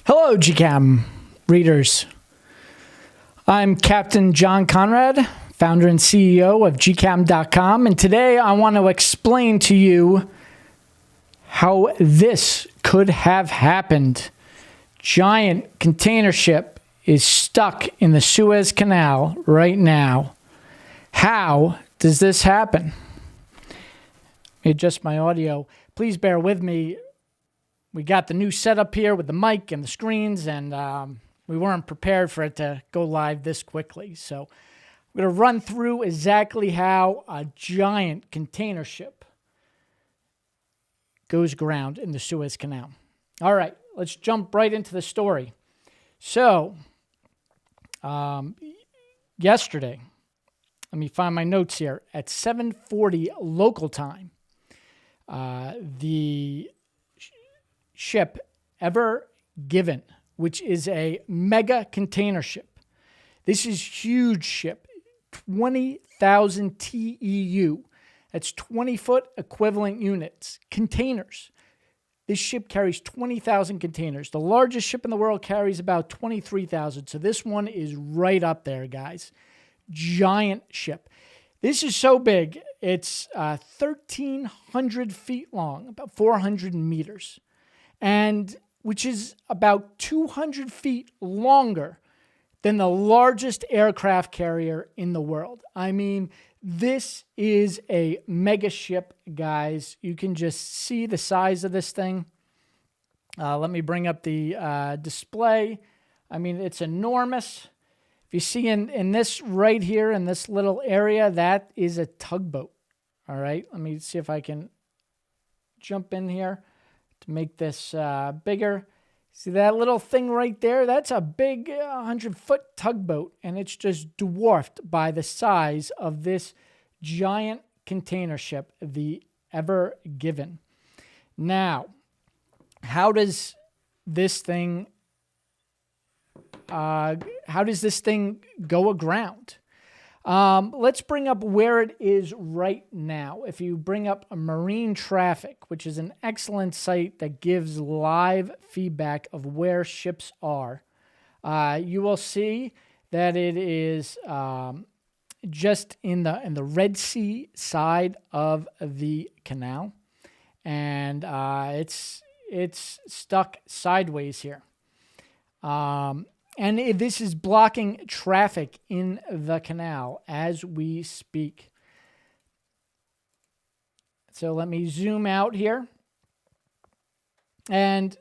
Hello, GCAM readers. I'm Captain John Conrad, founder and CEO of GCAM.com, and today I want to explain to you how this could have happened. Giant container ship is stuck in the Suez Canal right now. How does this happen? Let me adjust my audio. Please bear with me. We got the new setup here with the mic and the screens, and we weren't prepared for it to go live this quickly. So I'm going to run through exactly how a giant container ship goes aground in the Suez Canal. All right, let's jump right into the story. So yesterday, let me find my notes here, at 7:40 local time, the ship Ever Given, which is a mega container ship. This is huge ship, 20,000 TEU. That's 20-foot equivalent units, containers. This ship carries 20,000 containers. The largest ship in the world carries about 23,000. So this one is right up there, guys. Giant ship. This is so big, it's 1,300 feet long, about 400 meters. And which is about 200 feet longer than the largest aircraft carrier in the world. I mean, this is a mega ship, guys. You can just see the size of this thing. Let me bring up the display. I mean, it's enormous. If you see in this right here, in this little area, that is a tugboat. All right, let me see if I can jump in here to make this bigger. See that little thing right there? That's a big 100-foot tugboat, and it's just dwarfed by the size of this giant container ship, the Ever Given. Now, how does this thing go aground? Let's bring up where it is right now. If you bring up a Marine Traffic, which is an excellent site that gives live feedback of where ships are, you will see that it is just in the Red Sea side of the canal, and it's stuck sideways here. And this is blocking traffic in the canal as we speak. So let me zoom out here. And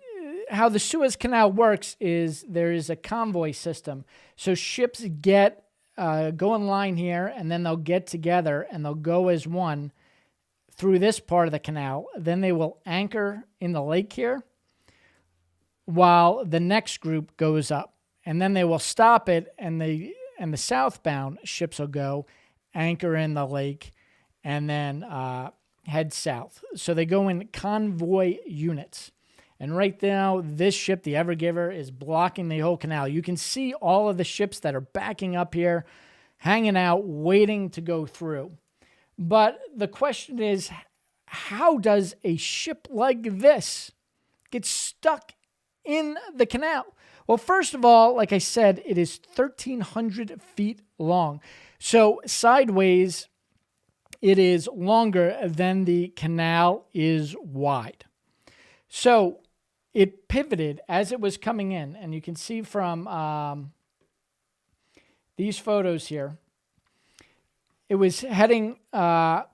how the Suez Canal works is there is a convoy system. So ships go in line here, and then they'll get together, and they'll go as one through this part of the canal. Then they will anchor in the lake here while the next group goes up. And then they will stop it, and the southbound ships will go, anchor in the lake, and then head south. So they go in convoy units. And right now, this ship, the Ever Giver, is blocking the whole canal. You can see all of the ships that are backing up here, hanging out, waiting to go through. But the question is, how does a ship like this get stuck in the canal? Well, first of all, like I said, it is 1,300 feet long. So sideways, it is longer than the canal is wide. So it pivoted as it was coming in. And you can see from these photos here, it was heading down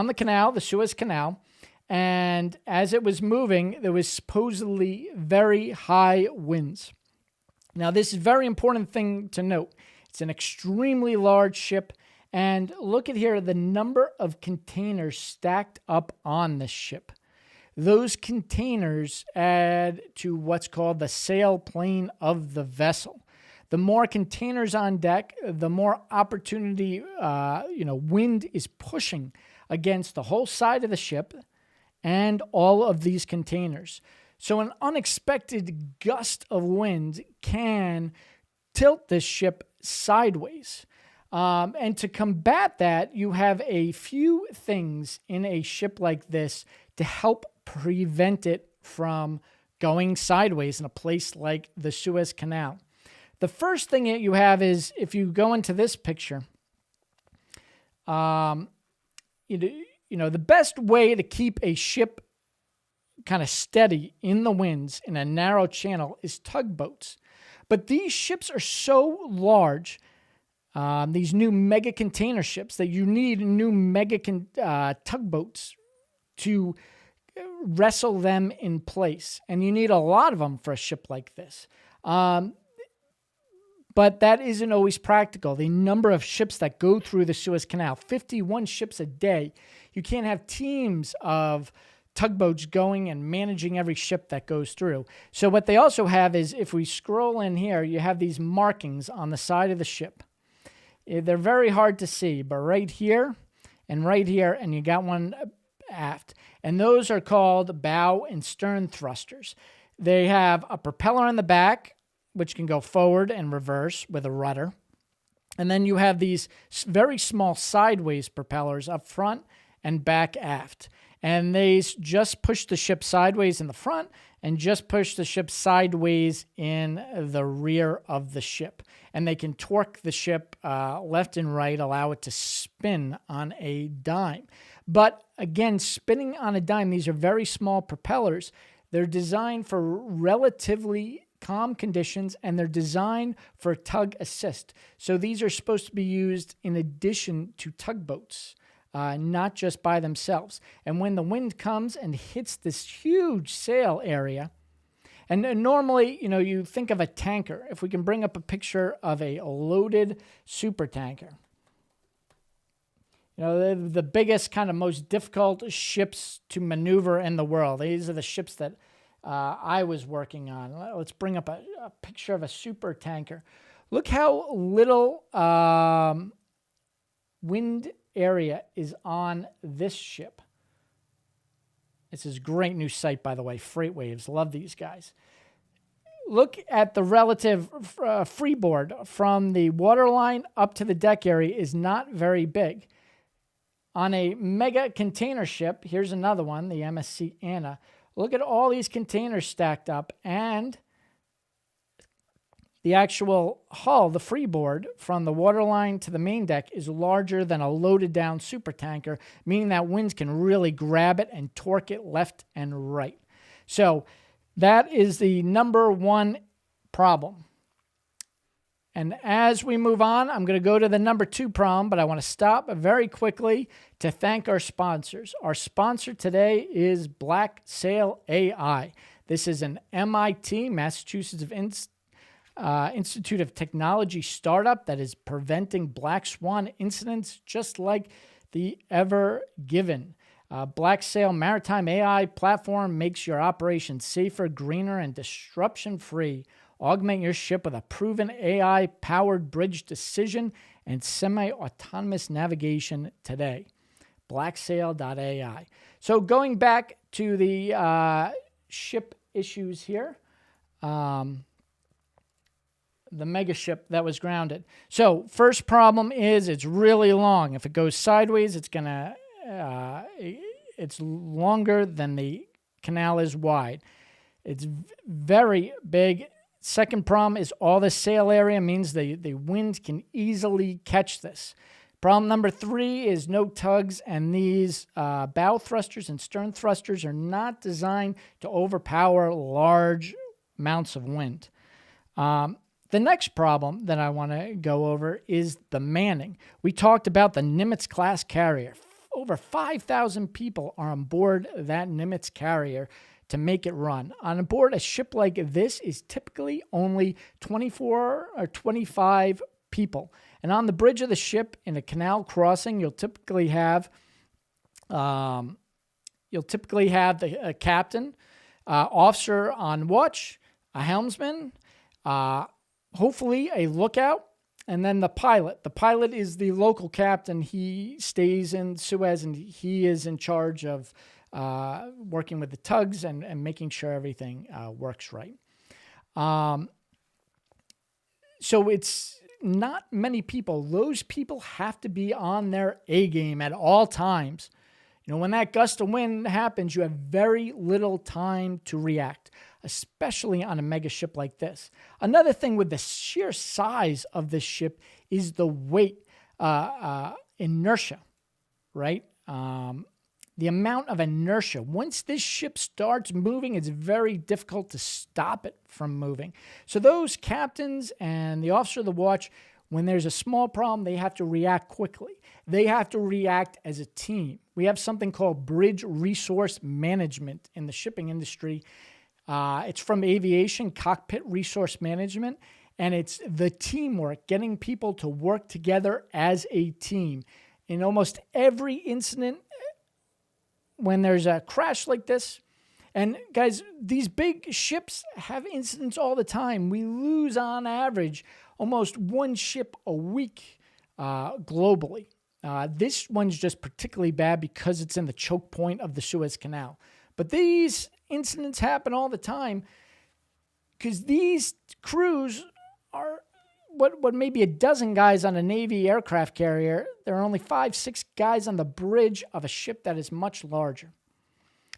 the canal, the Suez Canal. And as it was moving, there was supposedly very high winds. Now, this is a very important thing to note. It's an extremely large ship. And look at here, the number of containers stacked up on this ship. Those containers add to what's called the sail plane of the vessel. The more containers on deck, the more opportunity, wind is pushing against the whole side of the ship and all of these containers. So an unexpected gust of wind can tilt this ship sideways. And to combat that, you have a few things in a ship like this to help prevent it from going sideways in a place like the Suez Canal. The first thing that you have is, if you go into this picture, the best way to keep a ship kind of steady in the winds in a narrow channel is tugboats. But these ships are so large, these new mega container ships, that you need new mega tugboats to wrestle them in place. And you need a lot of them for a ship like this. But that isn't always practical. The number of ships that go through the Suez Canal, 51 ships a day. You can't have teams of tugboats going and managing every ship that goes through. So what they also have is, if we scroll in here, you have these markings on the side of the ship. They're very hard to see, but right here, and you got one aft. And those are called bow and stern thrusters. They have a propeller in the back, which can go forward and reverse with a rudder. And then you have these very small sideways propellers up front and back aft. And they just push the ship sideways in the front and just push the ship sideways in the rear of the ship. And they can torque the ship left and right, allow it to spin on a dime. But again, spinning on a dime, these are very small propellers. They're designed for relatively calm conditions, and they're designed for tug assist. So these are supposed to be used in addition to tugboats. Not just by themselves. And when the wind comes and hits this huge sail area, and normally, you think of a tanker. If we can bring up a picture of a loaded super tanker. The biggest, kind of most difficult ships to maneuver in the world. These are the ships that I was working on. Let's bring up a picture of a super tanker. Look how little wind area is on this ship. This is a great new site, by the way, Freight Waves. Love these guys. Look at the relative freeboard from the waterline up to the deck area is not very big. On a mega container ship, here's another one, the MSC Anna. Look at all these containers stacked up, and the actual hull, the freeboard, from the waterline to the main deck is larger than a loaded down super tanker, meaning that winds can really grab it and torque it left and right. So that is the number one problem. And as we move on, I'm going to go to the number two problem, but I want to stop very quickly to thank our sponsors. Our sponsor today is Black Sail AI. This is an MIT, Massachusetts Institute of Technology startup that is preventing black swan incidents just like the Ever Given. Black Sail Maritime AI platform makes your operations safer, greener, and disruption-free. Augment your ship with a proven AI-powered bridge decision and semi-autonomous navigation today. Blacksail.ai. So going back to the ship issues here. The Megaship that was grounded. So first problem is it's really long. If it goes sideways, it's longer than the canal is wide. It's very big. Second problem is all the sail area means the wind can easily catch this. Problem number 3 is no tugs, and these bow thrusters and stern thrusters are not designed to overpower large amounts of wind. The next problem that I want to go over is the manning. We talked about the Nimitz-class carrier. Over 5,000 people are on board that Nimitz carrier to make it run. On board a ship like this is typically only 24 or 25 people. And on the bridge of the ship in a canal crossing, you'll typically have a captain, officer on watch, a helmsman, hopefully a lookout, and then the pilot. The pilot is the local captain. He stays in Suez, and he is in charge of working with the tugs and making sure everything works right. So it's not many people. Those people have to be on their A game at all times. When that gust of wind happens, you have very little time to react. especially on a mega ship like this. Another thing with the sheer size of this ship is the weight, inertia, right? The amount of inertia. Once this ship starts moving, it's very difficult to stop it from moving. So those captains and the officer of the watch, when there's a small problem, they have to react quickly. They have to react as a team. We have something called bridge resource management in the shipping industry. It's from aviation, cockpit resource management, and it's the teamwork, getting people to work together as a team. In almost every incident, when there's a crash like this, and guys, these big ships have incidents all the time. We lose on average almost one ship a week globally. This one's just particularly bad because it's in the choke point of the Suez Canal. But these incidents happen all the time because these crews are what maybe a dozen guys on a Navy aircraft carrier. There are only 5, 6 guys on the bridge of a ship that is much larger.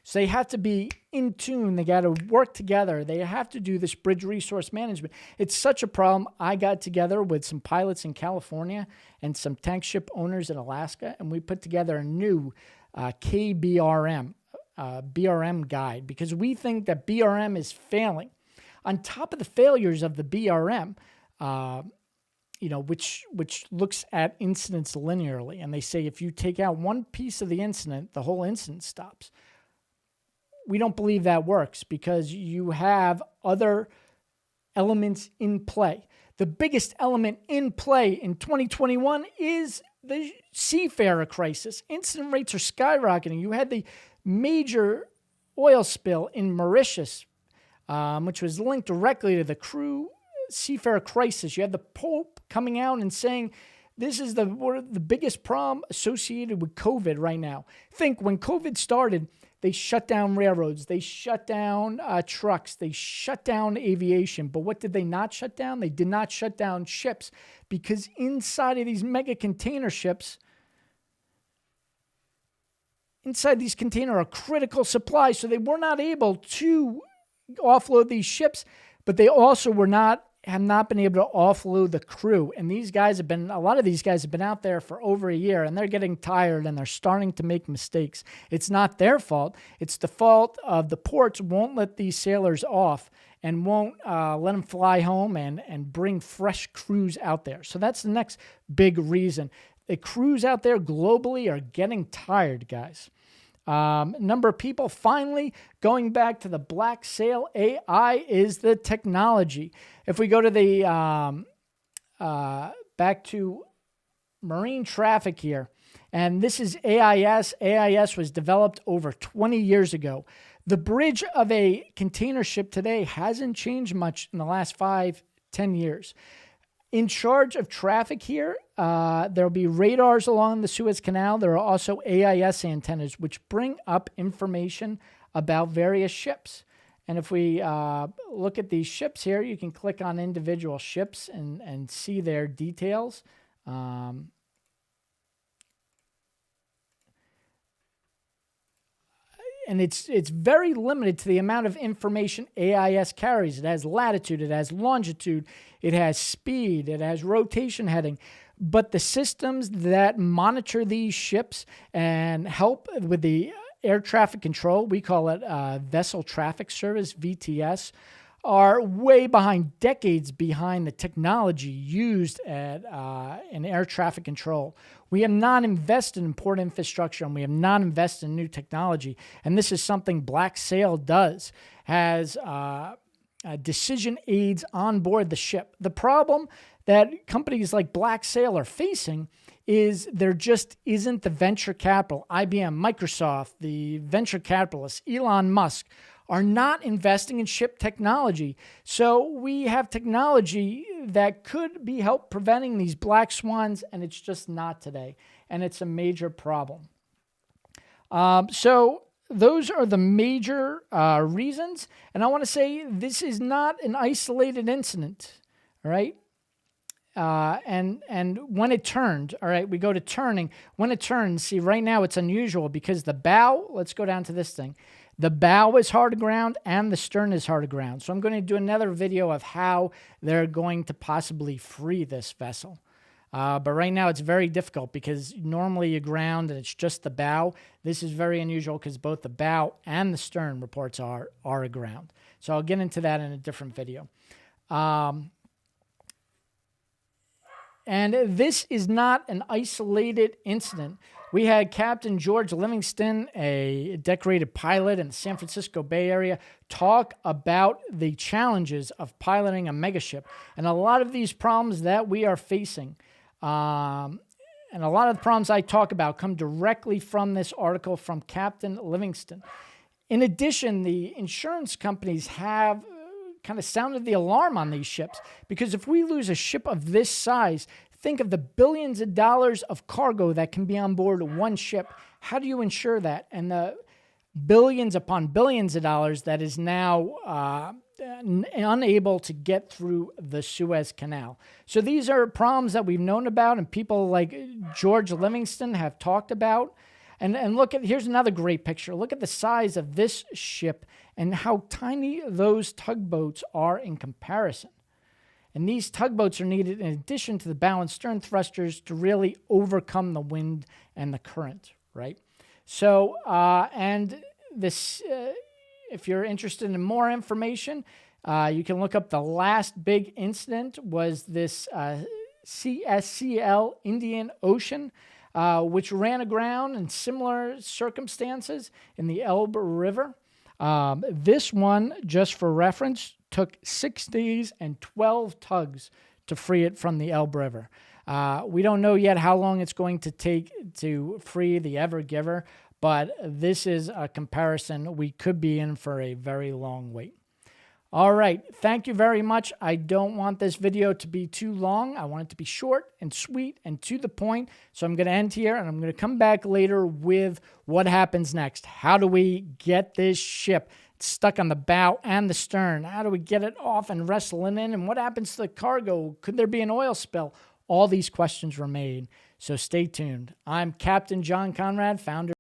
So they have to be in tune. They got to work together. They have to do this bridge resource management. It's such a problem. I got together with some pilots in California and some tank ship owners in Alaska, and we put together a new KBRM, BRM guide, because we think that BRM is failing. On top of the failures of the BRM, which looks at incidents linearly, and they say if you take out one piece of the incident, the whole incident stops. We don't believe that works because you have other elements in play. The biggest element in play in 2021 is the seafarer crisis. Incident rates are skyrocketing. You had the major oil spill in Mauritius, which was linked directly to the crew seafarer crisis. You had the Pope coming out and saying this is the biggest problem associated with COVID right now. Think when COVID started, they shut down railroads, they shut down trucks, they shut down aviation. But what did they not shut down? They did not shut down ships, because inside of these mega container ships, inside these containers are critical supplies. So they were not able to offload these ships, but they also have not been able to offload the crew. And a lot of these guys have been out there for over a year, and they're getting tired and they're starting to make mistakes. It's not their fault. It's the fault of the ports won't let these sailors off and won't let them fly home and bring fresh crews out there. So that's the next big reason. The crews out there globally are getting tired, guys. Number of people finally going back to the black sail. AI is the technology. If we go to the back to marine traffic here, and this is AIS. AIS was developed over 20 years ago. The bridge of a container ship today hasn't changed much in the last 5-10 years. In charge of traffic here, there'll be radars along the Suez Canal. There are also AIS antennas, which bring up information about various ships. And if we look at these ships here, you can click on individual ships and see their details. And it's very limited to the amount of information AIS carries. It has latitude, it has longitude, it has speed, it has rotation heading. But the systems that monitor these ships and help with the air traffic control, we call it Vessel Traffic Service, VTS, are way behind, decades behind the technology used in air traffic control. We have not invested in port infrastructure, and we have not invested in new technology. And this is something Black Sail does, has decision aids on board the ship. The problem that companies like Black Sail are facing is there just isn't the venture capital. IBM, Microsoft, the venture capitalists, Elon Musk, are not investing in ship technology. So we have technology that could be help preventing these black swans, and it's just not today. And it's a major problem. So those are the major reasons. And I want to say this is not an isolated incident, all right? And when it turned, all right, we go to turning. When it turns, see, right now it's unusual because the bow, let's go down to this thing. The bow is hard aground and the stern is hard aground. So I'm going to do another video of how they're going to possibly free this vessel. But right now it's very difficult because normally you ground and it's just the bow. This is very unusual because both the bow and the stern reports are aground. So I'll get into that in a different video. And this is not an isolated incident. We had Captain George Livingston, a decorated pilot in the San Francisco Bay Area, talk about the challenges of piloting a megaship and a lot of these problems that we are facing. And a lot of the problems I talk about come directly from this article from Captain Livingston. In addition, the insurance companies have kind of sounded the alarm on these ships, because if we lose a ship of this size, think of the billions of dollars of cargo that can be on board one ship. How do you insure that? And the billions upon billions of dollars that is now unable to get through the Suez Canal. So these are problems that we've known about and people like George Livingston have talked about. And look at, here's another great picture. Look at the size of this ship and how tiny those tugboats are in comparison. And these tugboats are needed in addition to the bow and stern thrusters to really overcome the wind and the current, right? So, and this, if you're interested in more information, you can look up the last big incident was this CSCL Indian Ocean, which ran aground in similar circumstances in the Elbe River. This one, just for reference, took 6 days and 12 tugs to free it from the Elbe River. We don't know yet how long it's going to take to free the Ever Giver, but this is a comparison. We could be in for a very long wait. All right, thank you very much. I don't want this video to be too long. I want it to be short and sweet and to the point. So I'm going to end here, and I'm going to come back later with what happens next. How do we get this ship stuck on the bow and the stern? How do we get it off and wrestle it in? And what happens to the cargo? Could there be an oil spill? All these questions remain. So stay tuned. I'm Captain John Conrad, founder